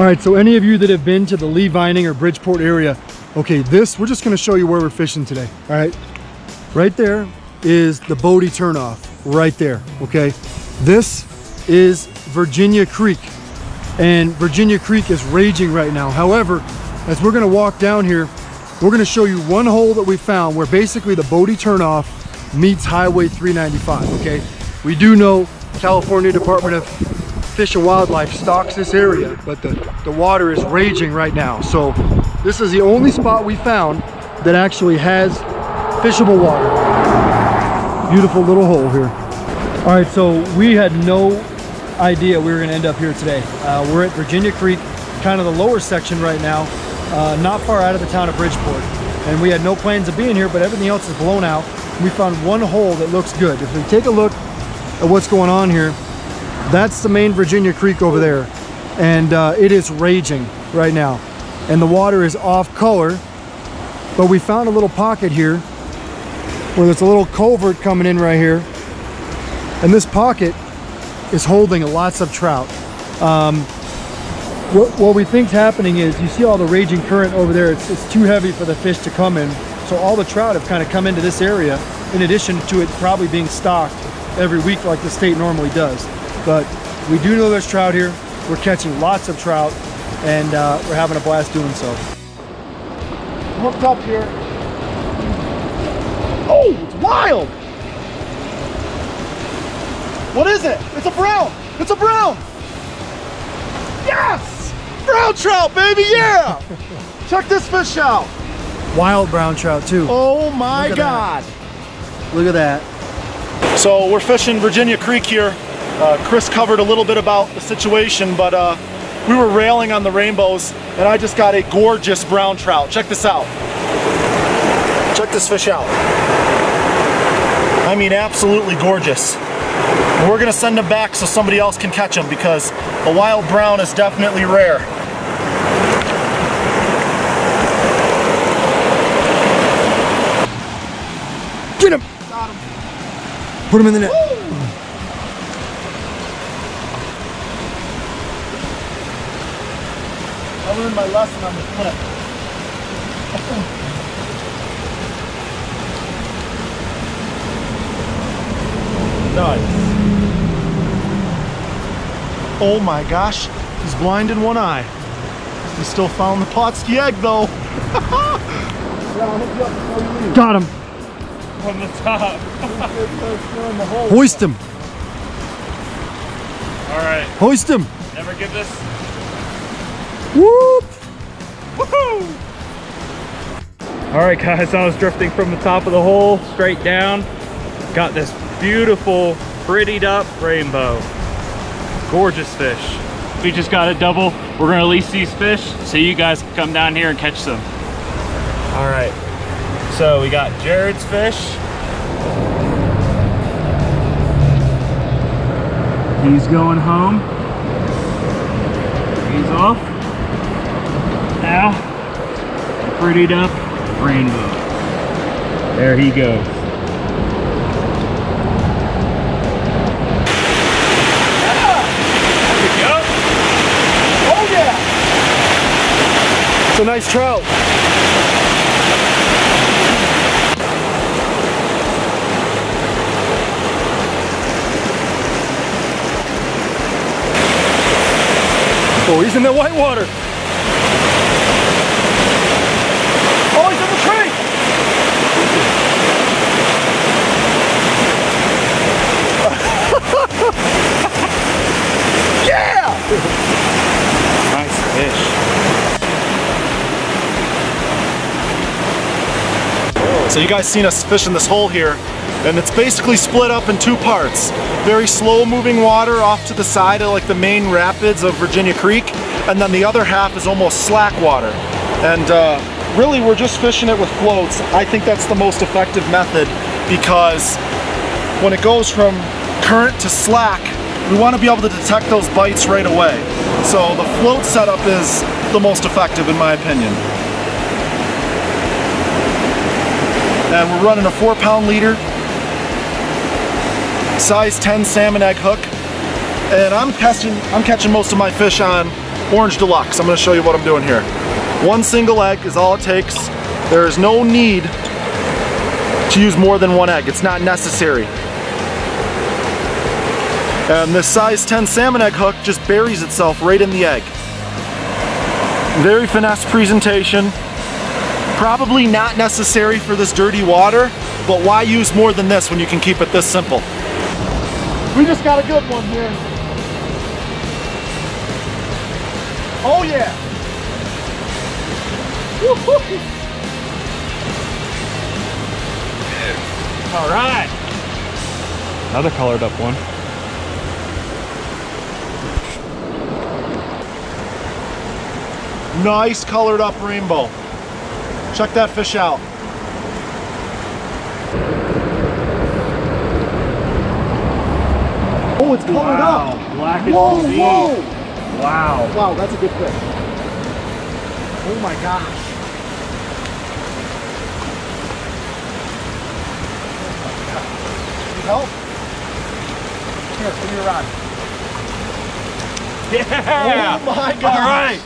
All right, so any of you that have been to the Lee Vining or Bridgeport area, okay, we're just gonna show you where we're fishing today, all right? Right there is the Bodie turnoff, right there, okay? This is Virginia Creek, and Virginia Creek is raging right now. However, as we're gonna walk down here, we're gonna show you one hole that we found where basically the Bodie turnoff meets Highway 395, okay? We do know California Department of Fish and Wildlife stocks this area, but the water is raging right now. So this is the only spot we found that actually has fishable water. Beautiful little hole here. All right, so we had no idea we were gonna end up here today. We're at Virginia Creek, kind of the lower section right now, not far out of the town of Bridgeport. And we had no plans of being here, but everything else is blown out. We found one hole that looks good. If we take a look at what's going on here, that's the main Virginia Creek over there, and it is raging right now, and the water is off color. But we found a little pocket here where there's a little culvert coming in right here, and this pocket is holding lots of trout. What we think's happening is, you see all the raging current over there, it's too heavy for the fish to come in, so all the trout have kind of come into this area, in addition to it probably being stocked every week like the state normally does. But we do know there's trout here. We're catching lots of trout, and we're having a blast doing so. Hooked up here. Oh, it's wild! What is it? It's a brown! It's a brown! Yes! Brown trout, baby, yeah! Check this fish out. Wild brown trout too. Oh my God. Look at that. So we're fishing Virginia Creek here. Chris covered a little bit about the situation, but we were railing on the rainbows, and I just got a gorgeous brown trout. Check this out. Check this fish out. I mean, absolutely gorgeous. And we're gonna send him back so somebody else can catch him, because a wild brown is definitely rare. Get him! Got him. Put him in the net. Woo! I learned my lesson on the flip. Nice. Oh my gosh, he's blind in one eye. He still found the Pautzke egg though. Got him. From the top. Hoist him. All right. Hoist him. Never give this. Whoop. Woohoo! All right, guys. I was drifting from the top of the hole straight down. Got this beautiful, prettied up rainbow. Gorgeous fish. We just got a double. We're gonna release these fish so you guys can come down here and catch some. All right. So we got Jared's fish. He's going home. He's off. Now, prettied up rainbow. There he goes. There we go. Oh yeah! It's a nice trout. Oh, he's in the white water. Oh, he's in the tree! Yeah! Nice fish. So you guys seen us fishing this hole here, and it's basically split up in two parts. Very slow moving water off to the side of like the main rapids of Virginia Creek, and then the other half is almost slack water. And really we're just fishing it with floats. I think that's the most effective method, because when it goes from current to slack, we want to be able to detect those bites right away. So the float setup is the most effective in my opinion. And we're running a 4-pound leader, size 10 salmon egg hook, and I'm catching most of my fish on Orange Deluxe. I'm gonna show you what I'm doing here. One single egg is all it takes. There is no need to use more than one egg. It's not necessary. And this size 10 salmon egg hook just buries itself right in the egg. Very finesse presentation. Probably not necessary for this dirty water, but why use more than this when you can keep it this simple? We just got a good one here. Oh yeah! Woo-hoo. All right. Another colored up one. Nice colored up rainbow. Check that fish out. Oh, it's colored up. Black as Whoa, can be. whoa. Wow. Wow, that's a good fish. Oh my gosh. Need help? Here, give me your rod. Yeah. Oh my gosh. All right.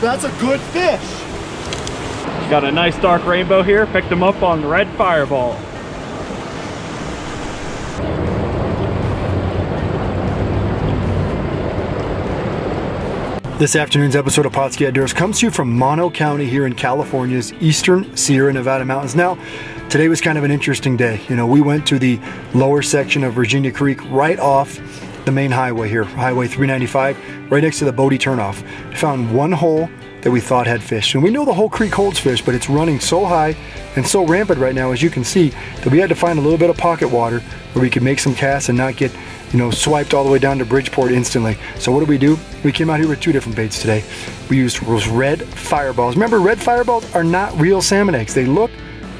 That's a good fish. Got a nice dark rainbow here. Picked them up on red fireball. This afternoon's episode of Pautzke Outdoors comes to you from Mono County here in California's eastern Sierra Nevada mountains. Now, today was kind of an interesting day. You know, we went to the lower section of Virginia Creek right off the main highway here, Highway 395, right next to the Bodie turnoff. We found one hole that we thought had fish. And we know the whole creek holds fish, but it's running so high and so rampant right now, as you can see, that we had to find a little bit of pocket water where we could make some casts and not get, you know, swiped all the way down to Bridgeport instantly. So what did we do? We came out here with two different baits today. We used those red fireballs. Remember, red fireballs are not real salmon eggs. They look,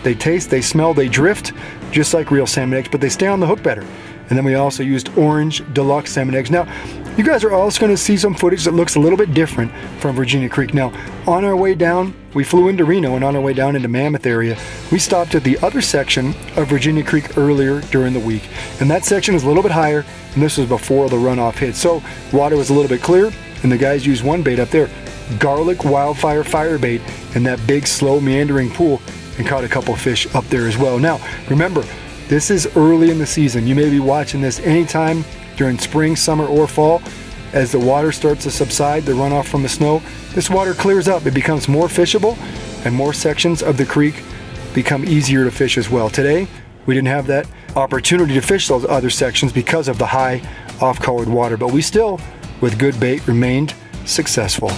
they taste, they smell, they drift just like real salmon eggs, but they stay on the hook better. And then we also used Orange Deluxe salmon eggs. Now, you guys are also going to see some footage that looks a little bit different from Virginia Creek. Now, on our way down, we flew into Reno, and on our way down into Mammoth area, we stopped at the other section of Virginia Creek earlier during the week. And that section is a little bit higher, and this was before the runoff hit. So, water was a little bit clear, and the guys used one bait up there, garlic wildfire fire bait, in that big, slow, meandering pool, and caught a couple fish up there as well. Now, remember, this is early in the season. You may be watching this anytime during spring, summer, or fall. As the water starts to subside, the runoff from the snow, this water clears up. It becomes more fishable, and more sections of the creek become easier to fish as well. Today, we didn't have that opportunity to fish those other sections because of the high off-colored water, but we still, with good bait, remained successful.